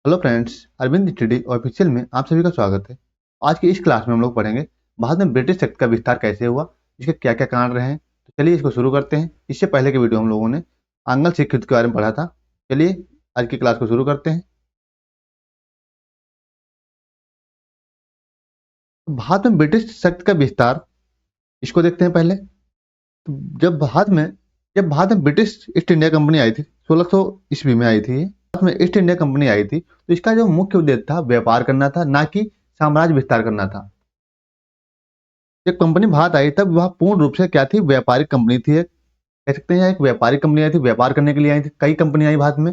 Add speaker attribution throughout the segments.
Speaker 1: Hello friends, Arvind study official में आप सभी का स्वागत है। आज की इस क्लास में हम लोग पढ़ेंगे भारत में ब्रिटिश शक्ति का विस्तार कैसे हुआ, इसके क्या क्या कारण रहे हैं। तो चलिए इसको शुरू करते हैं। इससे पहले के वीडियो हम लोगों ने आंग्ल सिख युद्ध के बारे में पढ़ा था। चलिए आज की क्लास को शुरू करते हैं। तो भारत में ब्रिटिश शक्ति का विस्तार, इसको देखते हैं पहले। तो जब भारत में ब्रिटिश ईस्ट इंडिया कंपनी आई थी, 1600 ईस्वी में आई थी। भारत में ईस्ट इंडिया कंपनी आई थी तो इसका जो मुख्य उद्देश्य था व्यापार करना था, ना कि साम्राज्य विस्तार करना था। जब कंपनी भारत आई तब वह पूर्ण रूप से क्या थी, व्यापारिक कंपनी थी। एक कह सकते हैं एक व्यापारिक कंपनी आई थी, व्यापार करने के लिए आई थी। कई कंपनी आई भारत में,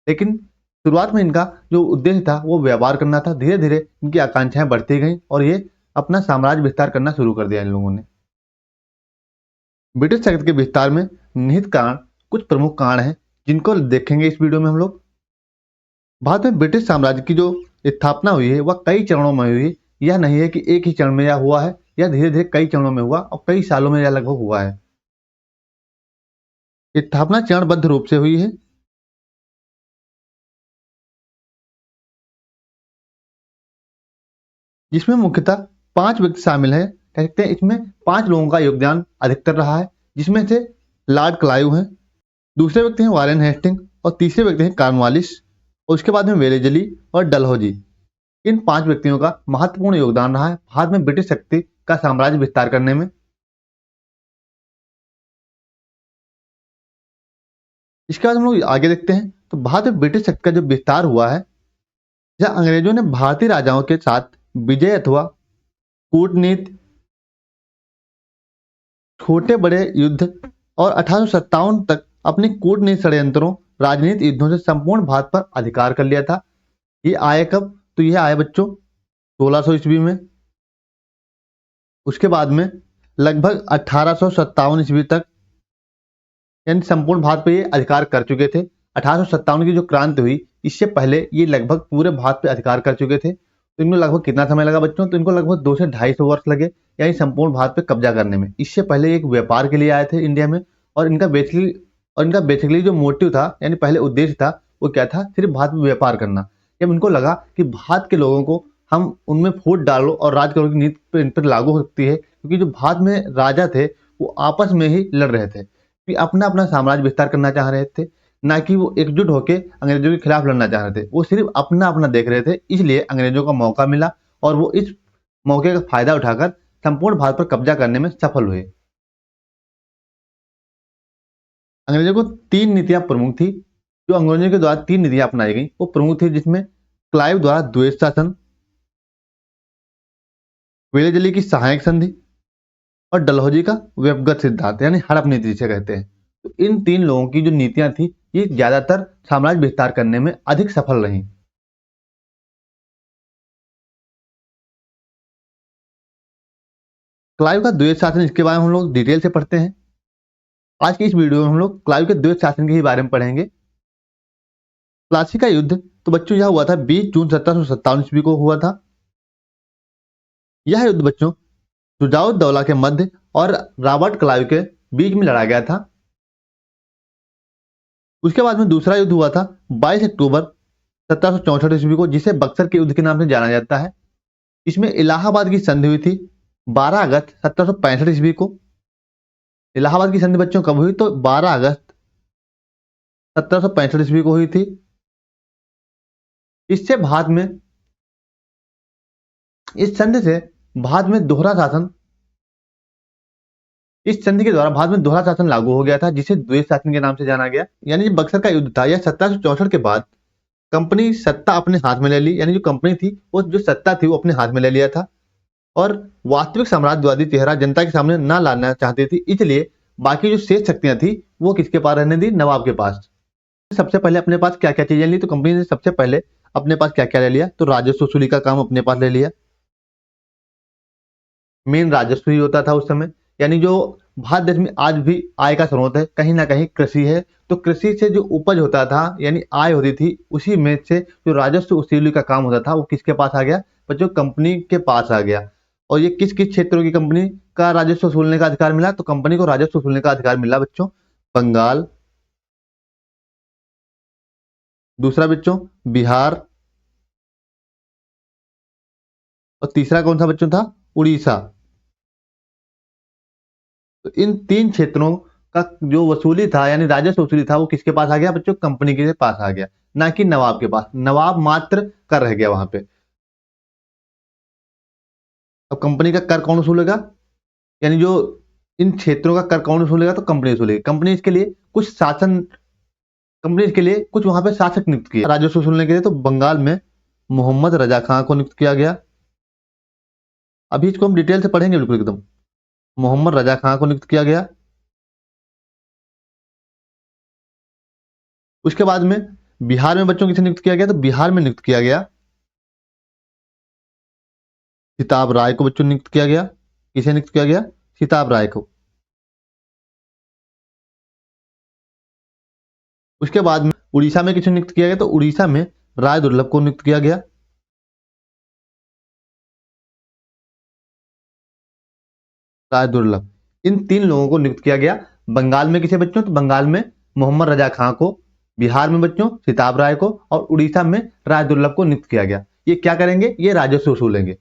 Speaker 1: लेकिन शुरुआत में इनका जो उद्देश्य था वो व्यापार करना था। धीरे धीरे इनकी आकांक्षाएं बढ़ती गई और ये अपना साम्राज्य विस्तार करना शुरू कर दिया इन लोगों ने। ब्रिटिश शक्ति के विस्तार में निहित कारण, कुछ प्रमुख कारण हैं जिनको देखेंगे इस वीडियो में हम लोग। भारत में ब्रिटिश साम्राज्य की जो स्थापना हुई है वह कई चरणों में हुई है। यह नहीं है कि एक ही चरण में यह हुआ है, यह धीरे धीरे कई चरणों में हुआ और कई सालों में यह लगभग हुआ है। स्थापना चरणबद्ध रूप से हुई है। जिसमें मुख्यतः 5 व्यक्ति शामिल हैं। कह सकते हैं इसमें 5 लोगों का योगदान अधिकतर रहा है, जिसमें से लॉर्ड क्लाइव हैं, दूसरे व्यक्ति हैं वारेन हेस्टिंग और तीसरे व्यक्ति हैं कॉर्नवालिस और उसके बाद में वेलेजली और डलहौजी। इन 5 व्यक्तियों का महत्वपूर्ण योगदान रहा है भारत में ब्रिटिश शक्ति का साम्राज्य विस्तार करने में। इसके बाद हम लोग आगे देखते हैं। तो भारत में ब्रिटिश शक्ति का जो विस्तार हुआ है, जहाँ अंग्रेजों ने भारतीय राजाओं के साथ विजय अथवा कूटनीति, छोटे बड़े युद्ध और 1857 तक अपनी कूटनीति, षड्यंत्रों, राजनीतिक युद्धों से संपूर्ण भारत पर अधिकार कर लिया था। ये आए कब? तो ये आए बच्चों 1600 ईस्वी में। उसके बाद में लगभग 1857 ईस्वी तक यानी संपूर्ण भारत पे ये अधिकार कर चुके थे। 1857 की जो क्रांति हुई, इससे पहले ये लगभग पूरे भारत पे अधिकार कर चुके थे। तो इनको लगभग कितना समय लगा बच्चों? तो इनको लगभग 2 से 250 वर्ष लगे, यानी संपूर्ण भारत पे कब्जा करने में। इससे पहले एक व्यापार के लिए आए थे इंडिया में और इनका बेसिकली जो मोटिव था, यानी पहले उद्देश्य था, वो क्या था? सिर्फ भारत में व्यापार करना। जब इनको लगा कि भारत के लोगों को हम उनमें फूट डालो और राज करो की नीति पे इन पर लागू हो सकती है, क्योंकि जो भारत में राजा थे वो आपस में ही लड़ रहे थे कि अपना अपना साम्राज्य विस्तार करना चाह रहे थे, ना कि वो एकजुट होकर अंग्रेजों के खिलाफ लड़ना चाह रहे थे। वो सिर्फ अपना अपना देख रहे थे। इसलिए अंग्रेजों का मौका मिला और वो इस मौके का फायदा उठाकर संपूर्ण भारत पर कब्जा करने में सफल हुए। अंग्रेजों को 3 नीतियां प्रमुख थी। जो अंग्रेजों के द्वारा 3 नीतियां अपनाई गई वो प्रमुख थी, जिसमें क्लाइव द्वारा द्वेष शासन, वेलेजली की सहायक संधि और डलहौजी का व्यक्तिगत सिद्धांत यानी हड़प नीति जिसे कहते हैं। तो इन 3 लोगों की जो नीतियां थी ये ज्यादातर साम्राज्य विस्तार करने में अधिक सफल रही। क्लाइव का द्वैत शासन, इसके बारे में हम लोग डिटेल से पढ़ते हैं। आज की इस वीडियो में हम लोग क्लाइव के द्वैत शासन के ही बारे में पढ़ेंगे। प्लासी का युद्ध तो बच्चों यह हुआ था 20 जून 1757 ईस्वी को हुआ था। यह युद्ध बच्चों शुजाउद्दौला के मध्य और रॉबर्ट क्लाइव के बीच में लड़ा गया था। उसके बाद में दूसरा युद्ध हुआ था 22 अक्टूबर 1764 ईस्वी को, जिसे बक्सर के युद्ध के नाम से जाना जाता है। इसमें इलाहाबाद की संधि हुई थी 12 अगस्त 1765 ईस्वी को। इलाहाबाद की संधि बच्चों कब हुई? तो 12 अगस्त 1765 ईस्वी को हुई थी। इससे भारत में इस संधि से भारत में दोहरा शासन इस संधि के द्वारा भारत में दोहरा शासन लागू हो गया था, जिसे द्वैत शासन के नाम से जाना गया। यानी जो बक्सर का युद्ध था यह 1764 के बाद कंपनी सत्ता अपने हाथ में ले ली। यानी जो कंपनी थी वो जो सत्ता थी वो अपने हाथ में ले लिया था और वास्तविक साम्राज्यवादी चेहरा जनता के सामने ना लाना चाहती थी। इसलिए बाकी जो शेष शक्तियां थी वो किसके पास रहने दी? नवाब के पास। सबसे पहले अपने पास क्या क्या चीजें ली? तो कंपनी ने सबसे पहले अपने पास क्या क्या ले लिया? तो राजस्व वसूली का काम अपने पास ले लिया। मेन राजस्व ही होता था उस समय। यानी जो भारत देश में आज भी आय का स्रोत है कहीं ना कहीं कृषि है। तो कृषि से जो उपज होता था यानी आय होती थी, उसी में से जो राजस्व वसूली का काम होता था वो किसके पास आ गया बच्चों? कंपनी के पास आ गया। और ये किस किस क्षेत्रों की कंपनी का राजस्व वसूलने का अधिकार मिला? तो कंपनी को राजस्व वसूलने का अधिकार मिला बच्चों बंगाल, दूसरा बच्चों बिहार, और तीसरा कौन सा बच्चों था? उड़ीसा। तो इन 3 क्षेत्रों का जो वसूली था यानी राजस्व वसूली था वो किसके पास आ गया बच्चों? कंपनी के पास आ गया, ना कि नवाब के पास। नवाब मात्र कर रह गया वहां पे। अब कंपनी का कर कौन वसूलेगा? यानी जो इन क्षेत्रों का कर कौन वसूलेगा? तो कंपनी वसूलेगी। कंपनी इसके लिए कुछ शासन कंपनी इसके लिए कुछ वहां पे शासक नियुक्त किए राजस्व वसूलने के लिए। तो बंगाल में मोहम्मद रजा खां को नियुक्त किया गया। अभी इसको हम डिटेल से पढ़ेंगे बिल्कुल एकदम। मोहम्मद रजा खां को नियुक्त किया गया। उसके बाद में बिहार में बच्चों किसे नियुक्त किया गया? तो बिहार में नियुक्त किया गया सिताब राय को बच्चों नियुक्त किया गया। किसे नियुक्त किया गया? सिताब राय को। उसके बाद में उड़ीसा में किसे नियुक्त किया गया? तो उड़ीसा में राय दुर्लभ को नियुक्त किया गया। राय दुर्लभ, इन 3 लोगों को नियुक्त किया गया। बंगाल में किसे बच्चों? तो बंगाल में मोहम्मद रजा खां को, बिहार में बच्चों सिताब राय को, और उड़ीसा में राय दुर्लभ को नियुक्त किया गया। ये क्या करेंगे? ये राजस्व वसूलेंगे।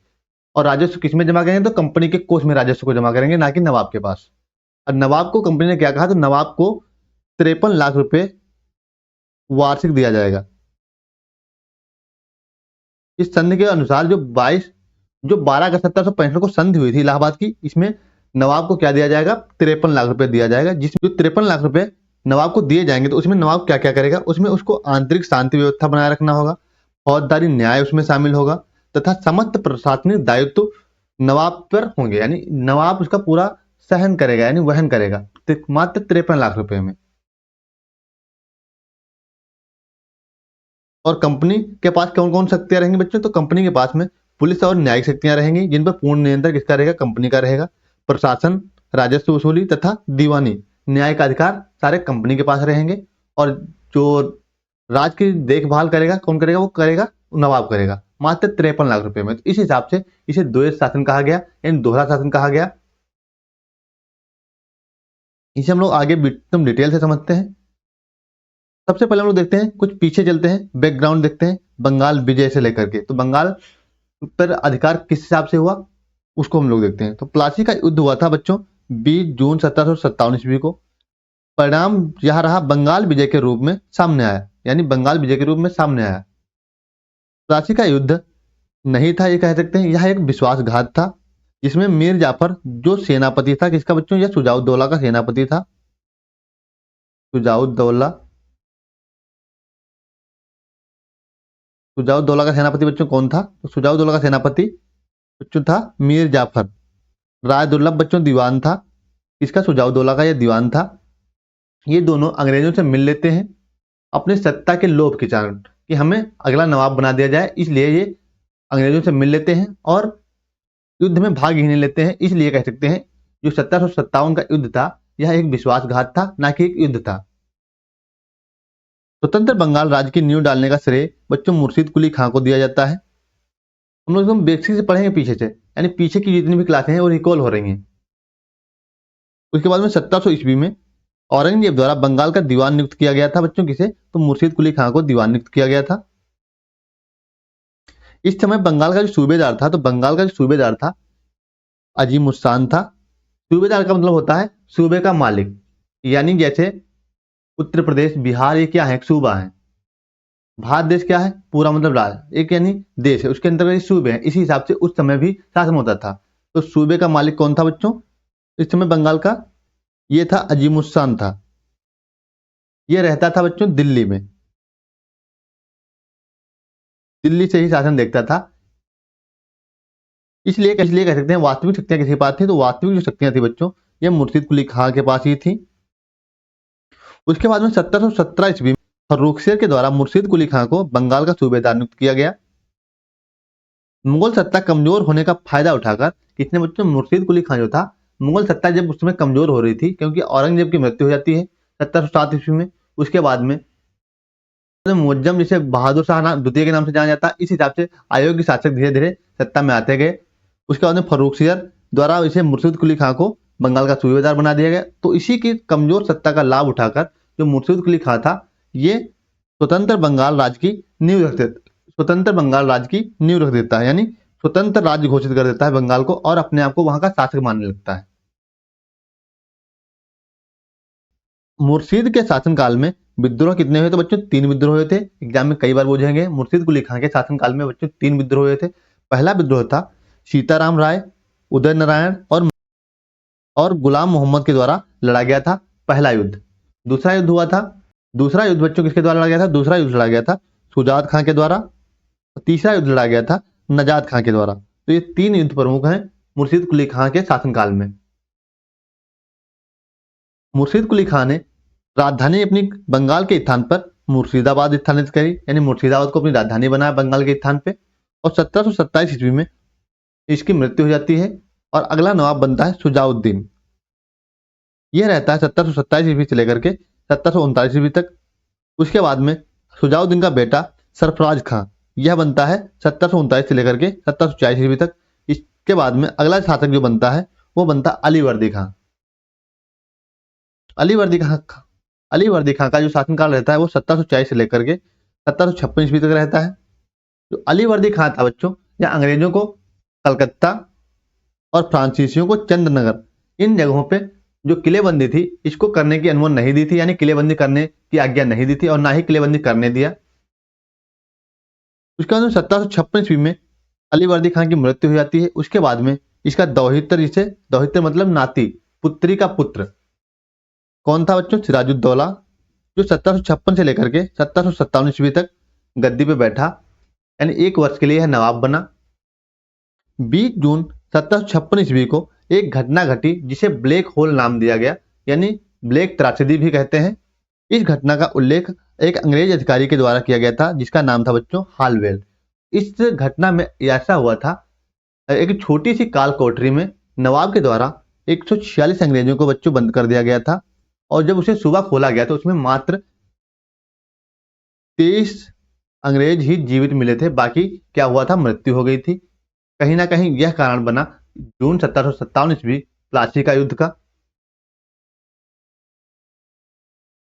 Speaker 1: और राजस्व किस में जमा करेंगे? तो कंपनी के कोष में राजस्व को जमा करेंगे, ना कि नवाब के पास। और नवाब को कंपनी ने क्या कहा? तो नवाब को 53 लाख रुपए वार्षिक दिया जाएगा। इस संधि के अनुसार जो 12 अगस्त 1765 को संधि हुई थी इलाहाबाद की, इसमें नवाब को क्या दिया जाएगा? 53 लाख रुपए दिया जाएगा। जिसमें जो 53 लाख रुपए नवाब को दिए जाएंगे, तो उसमें नवाब क्या क्या करेगा? उसमें उसको आंतरिक शांति व्यवस्था बनाए रखना होगा, फौजदारी न्याय उसमें शामिल होगा, तथा समस्त प्रशासनिक दायित्व नवाब पर होंगे। यानी नवाब उसका पूरा सहन करेगा, यानी वहन करेगा, मात्र 53 लाख रुपए में। और कंपनी के पास कौन कौन शक्तियां रहेंगी बच्चों? तो कंपनी के पास में पुलिस और न्यायिक शक्तियां रहेंगी, जिन पर पूर्ण नियंत्रण किसका रहेगा? कंपनी का रहेगा। प्रशासन, राजस्व वसूली तथा दीवानी, न्याय का अधिकार सारे कंपनी के पास रहेंगे। और जो राज की देखभाल करेगा, कौन करेगा? वो करेगा नवाब करेगा, मात्र 53 लाख रुपए में। तो इस हिसाब से इसे द्वैत शासन कहा गया, यानी दोहरा शासन कहा गया। इसे हम लोग आगे एकदम डिटेल से समझते हैं। सबसे पहले हम लोग देखते हैं, कुछ पीछे चलते हैं, बैकग्राउंड देखते हैं बंगाल विजय से लेकर के। तो बंगाल पर अधिकार किस हिसाब से हुआ उसको हम लोग देखते हैं। तो प्लासी का युद्ध हुआ था बच्चों 20 जून 1757 ईस्वी को। परिणाम यह रहा, बंगाल विजय के रूप में सामने आया, यानी बंगाल विजय के रूप में सामने आया। प्लासी का युद्ध नहीं था, ये कह सकते हैं, यह एक विश्वासघात था, जिसमें मीर जाफर जो सेनापति था, किसका बच्चों? यह शुजाउद्दौला का सेनापति था। शुजाउद्दौला शुजाउद्दौला का सेनापति बच्चों कौन था? तो शुजाउद्दौला का सेनापति बच्चों था मीर जाफर। राय दुर्लभ बच्चों दीवान था। इसका शुजाउद्दौला का यह दीवान था। ये दोनों अंग्रेजों से मिल लेते हैं अपने सत्ता के लोभ के कारण, कि हमें अगला नवाब बना दिया जाए, इसलिए ये अंग्रेजों से मिल लेते हैं और युद्ध में भाग ही नहीं लेते हैं। इसलिए कह सकते हैं जो 1757 का युद्ध था, यह एक विश्वासघात था, ना कि एक युद्ध था। स्वतंत्र बंगाल राज्य की नींव डालने का श्रेय बच्चों मुर्शीद कुली खां को दिया जाता है। हम लोग एकदम बेसिक से पढ़ेंगे पीछे से, यानी पीछे की जितनी भी क्लासें हैं वो रिकॉल हो रही हैं। उसके बाद में 1700 ईस्वी में औरंगजेब द्वारा बंगाल का दीवान नियुक्त किया गया था बच्चों। किसे? तो मुर्शीद कुली खां को दीवान नियुक्त किया गया था। इस समय बंगाल का जो सूबेदार था, तो बंगाल का जो सूबेदार था अजीम उस्सान था। सूबेदार का मतलब होता है सूबे का मालिक, यानी जैसे उत्तर प्रदेश, बिहार, ये क्या है? एक सूबा है। भारत देश क्या है? पूरा मतलब राज्य, एक यानी देश है, उसके अंतर्गत सूबे हैं। इसी हिसाब से उस समय भी शासन होता था। तो सूबे का मालिक कौन था बच्चों इस समय बंगाल का? ये था अजीमुस्सान था। ये रहता था बच्चों दिल्ली में, दिल्ली से ही शासन देखता था। इसलिए कह सकते हैं वास्तविक शक्तियां किसके पास थी? तो वास्तविक जो शक्तियां थी बच्चों, ये मुर्शीद कुली खां के पास ही थी। उसके बाद में 1717 ईस्वी में फर्रुखशेर के द्वारा मुर्शीद कुली खां को बंगाल का सूबेदार नियुक्त किया गया। मुगल सत्ता कमजोर होने का फायदा उठाकर किसने बच्चों? मुर्शीद कुली खां जो था, मुगल सत्ता जब उस समय कमजोर हो रही थी, क्योंकि औरंगजेब की मृत्यु हो जाती है 1707 ईस्वी में। उसके बाद में मुअज्जम, जिसे बहादुर शाह द्वितीय के नाम से जाना जाता, इस हिसाब से अयोग्य शासक धीरे धीरे सत्ता में आते गए। उसके बाद में फर्रुखसियर द्वारा इसे मुर्शीद कुली खां को बंगाल का सूबेदार बना दिया गया। तो इसी की कमजोर सत्ता का लाभ उठाकर जो मुर्शीद कुली खां था, ये स्वतंत्र बंगाल राज्य की नींव रख देता है, यानी स्वतंत्र राज्य घोषित कर देता है बंगाल को और अपने आप को वहां का शासक मानने लगता है। मुर्शीद के शासनकाल में विद्रोह कितने हुए? तो बच्चों 3 विद्रोह हुए थे। एग्जाम में कई बार पूछेंगे। मुर्शीद कुली खान के शासनकाल में बच्चों 3 विद्रोह हुए थे। पहला विद्रोह था सीताराम राय, उदय नारायण और गुलाम मोहम्मद के द्वारा लड़ा गया था पहला युद्ध। दूसरा युद्ध हुआ था, दूसरा युद्ध बच्चों किसके द्वारा लड़ा गया था? दूसरा युद्ध लड़ा गया था शुजात खां के द्वारा। तीसरा युद्ध लड़ा गया था नजात खां के द्वारा। तो ये 3 युद्ध प्रमुख हैं मुर्शीद कुली खां के शासनकाल में। मुर्शीद कुली खां ने राजधानी अपनी बंगाल के स्थान पर मुर्शिदाबाद स्थानित करी, यानी मुर्शिदाबाद को अपनी राजधानी बनाया बंगाल के स्थान पे। और 1727 ईस्वी में इसकी मृत्यु हो जाती है और अगला नवाब बनता है शुजाउद्दीन। यह रहता है 1727 ईस्वी से लेकर के 1739 ईस्वी तक। उसके बाद में शुजाउद्दीन का बेटा सरफराज खां यह बनता है 1739 से लेकर के 1740 ईस्वी तक। इसके बाद में अगला शासक जो बनता है वो बनता अली वर्दी खां। अली वर्दी खां का जो शासनकाल रहता है वो 1740 से लेकर के 1756 ईस्वी तक रहता है। जो अली वर्दी खां था बच्चों, यह अंग्रेजों को कलकत्ता और फ्रांसीसियों को चंद्रनगर इन जगहों पे जो किलेबंदी थी इसको करने की अनुमति नहीं दी थी, यानी किलेबंदी करने की आज्ञा नहीं दी थी और ना ही किलेबंदी करने दिया। उसके बाद 1756 ईस्वी में अली वर्दी खां की मृत्यु हो जाती है। उसके बाद में इसका दौहित्र, जिसे दौहित्र मतलब नाती, पुत्री का पुत्र कौन था बच्चों? सिराजुद्दौला, जो 1756 से लेकर के 1757 ईस्वी तक गद्दी पे बैठा, यानी 1 वर्ष के लिए यह नवाब बना। 20 जून 1756 ईस्वी को एक घटना घटी जिसे ब्लैक होल नाम दिया गया, यानी ब्लैक त्रासदी भी कहते हैं। इस घटना का उल्लेख एक अंग्रेज अधिकारी के द्वारा किया गया था जिसका नाम था बच्चों हालवेल। इस घटना में ऐसा हुआ था, एक छोटी सी काल कोठरी में नवाब के द्वारा 146 अंग्रेजों को बच्चों बंद कर दिया गया था और जब उसे सुबह खोला गया तो उसमें मात्र 23 अंग्रेज ही जीवित मिले थे, बाकी क्या हुआ था? मृत्यु हो गई थी। कहीं ना कहीं यह कारण बना जून 1757 ईस्वी प्लासी का युद्ध का।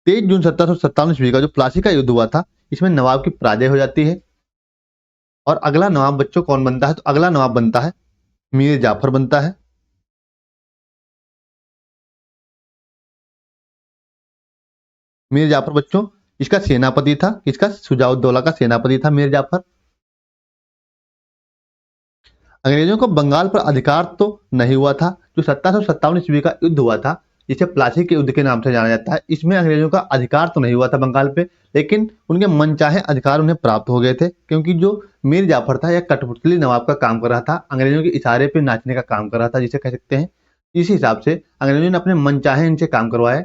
Speaker 1: 23 जून 1757 ईस्वी का जो प्लासी का युद्ध हुआ था इसमें नवाब की पराजय हो जाती है और अगला नवाब बच्चों कौन बनता है? तो अगला नवाब बनता है मीर जाफर बनता है। मीर जाफर बच्चों इसका सेनापति था, इसका शुजाउद्दौला का सेनापति था मीर जाफर। अंग्रेजों को बंगाल पर अधिकार तो नहीं हुआ था। जो 1757 ईस्वी का युद्ध हुआ था जिसे प्लासी के युद्ध के नाम से जाना जाता है, इसमें अंग्रेजों का अधिकार तो नहीं हुआ था बंगाल पे, लेकिन उनके मनचाहे अधिकार उन्हें प्राप्त हो गए थे क्योंकि जो मीर जाफर था यह कठपुतली नवाब का काम कर रहा था, अंग्रेजों के इशारे पे नाचने का काम कर रहा था जिसे कह सकते हैं। इस हिसाब से अंग्रेजों ने अपने मनचाहे इनसे काम करवाए।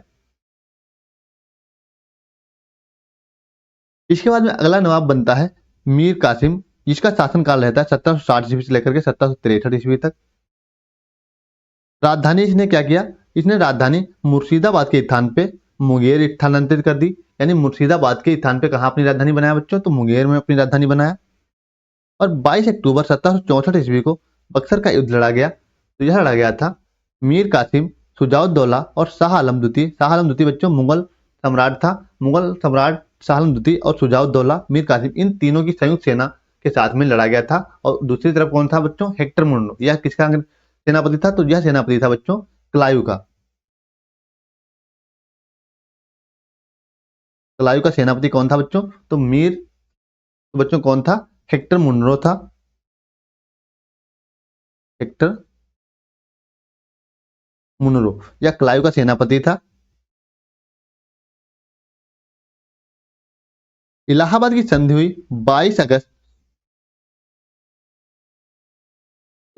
Speaker 1: इसके बाद में अगला नवाब बनता है मीर कासिम, जिसका शासनकाल रहता है 1760 ईस्वी से लेकर के 1763 ईस्वी तक। राजधानी इसने क्या किया? इसने राजधानी मुर्शिदाबाद के स्थान पे मुंगेर स्थानांतरित कर दी, यानी मुर्शिदाबाद के स्थान पे कहाँ अपनी राजधानी बनाया बच्चों? तो मुंगेर में अपनी राजधानी बनाया। और 22 अक्टूबर 1764 ईस्वी को बक्सर का युद्ध लड़ा गया। तो यह लड़ा गया था मीर कासिम, शुजाउद्दौला और शाह आलम द्वितीय। शाह आलम द्वितीय बच्चों मुगल सम्राट था। मुगल सम्राट शाह आलम द्वितीय और शुजाउद्दौला, मीर कासिम, इन तीनों की संयुक्त सेना के साथ में लड़ा गया था। और दूसरी तरफ कौन था बच्चों? Hector Munro. यह किसका सेनापति था? तो यह सेनापति था बच्चों क्लायू का। क्लायू का सेनापति कौन था बच्चों? तो बच्चों कौन था? हेक्टर मुनरो था। हेक्टर मुनरो या क्लायू का सेनापति था। इलाहाबाद की संधि हुई 22 अगस्त।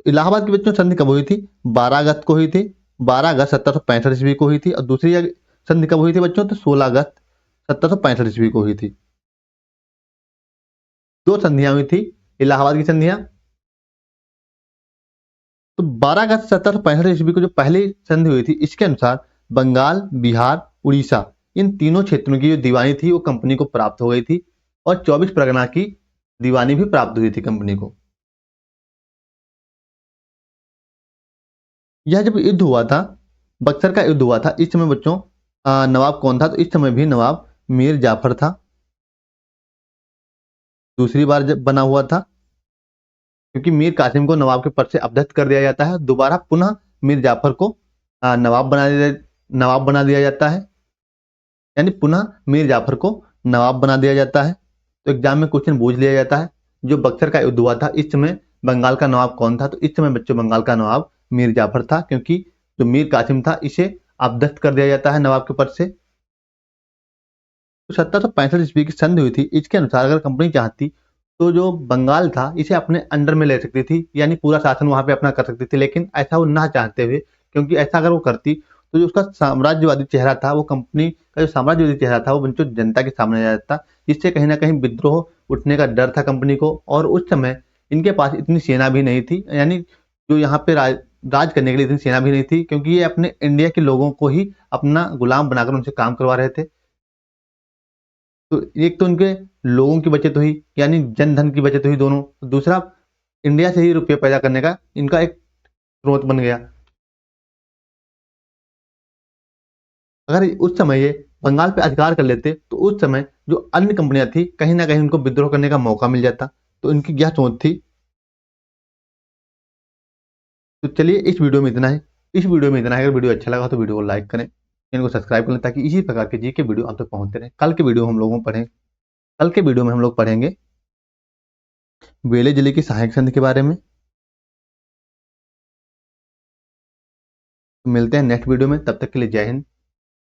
Speaker 1: इलाहाबाद की बच्चों संधि कब हुई थी? 12 अगस्त को हुई थी। 12 अगस्त 1765 ईस्वी को हुई थी। और दूसरी संधि कब हुई थी बच्चों? तो 16 अगस्त 1765 ईस्वी को हुई थी। 2 संधियां हुई थी इलाहाबाद की संधियां। तो 12 अगस्त 1765 ईस्वी को जो पहली संधि हुई थी इसके अनुसार बंगाल, बिहार, उड़ीसा इन तीनों क्षेत्रों की जो दीवानी थी वो कंपनी को प्राप्त हो गई थी और 24 परगना की दीवानी भी प्राप्त हुई थी कंपनी को। यह जब युद्ध हुआ था, बक्सर का युद्ध हुआ था, इस समय बच्चों नवाब कौन था? तो इस समय भी नवाब मीर जाफर था। दूसरी बार जब बना हुआ था क्योंकि मीर कासिम को नवाब के पद से अपदस्थ कर दिया जाता है। दोबारा पुनः मीर जाफर को नवाब बना दिया जाता है, यानी पुनः मीर जाफर को नवाब बना दिया जाता है। तो एग्जाम में क्वेश्चन पूछ लिया जाता है, जो बक्सर का युद्ध हुआ था इस समय बंगाल का नवाब कौन था? तो इस समय बच्चों बंगाल का नवाब मीर जाफर था, क्योंकि जो मीर कासिम था इसे अपदस्थ कर दिया जाता है नवाब के पद से। तो 1765 ईस्वी की संधि हुई थी। इसके अनुसार अगर कंपनी चाहती तो जो बंगाल था इसे अपने अंडर में ले सकती थी, यानी पूरा शासन वहां पे अपना कर सकती थी। लेकिन ऐसा वो ना चाहते हुए, क्योंकि ऐसा अगर वो करती तो जो उसका साम्राज्यवादी चेहरा था, वो कंपनी का जो साम्राज्यवादी चेहरा था वो बच्चों जनता के सामने आ जाता, जिससे कहीं ना कहीं विद्रोह उठने का डर था कंपनी को। और उस समय इनके पास इतनी सेना भी नहीं थी, यानी जो यहाँ पे राज करने के लिए इतनी सेना भी नहीं थी, क्योंकि ये अपने इंडिया के लोगों को ही अपना गुलाम बनाकर उनसे काम करवा रहे थे। तो एक तो उनके लोगों की बचत हुई, यानी जनधन की बचत हुई दोनों। दूसरा, इंडिया से ही रुपये पैदा करने का इनका एक स्रोत बन गया। अगर उस समय ये बंगाल पे अधिकार कर लेते तो उस समय जो अन्य कंपनियां थी कहीं ना कहीं उनको विद्रोह करने का मौका मिल जाता। तो इनकी यह सोच थी। तो चलिए इस वीडियो में इतना है। अगर वीडियो अच्छा लगा तो वीडियो को लाइक करें, चैनल को सब्सक्राइब करें, ताकि इसी प्रकार के जी के वीडियो आप तक पहुंचते रहे। कल के वीडियो में हम लोग पढ़ेंगे वेले जिले की सहायक संधि के बारे में। मिलते हैं नेक्स्ट वीडियो में, तब तक के लिए जय हिंद।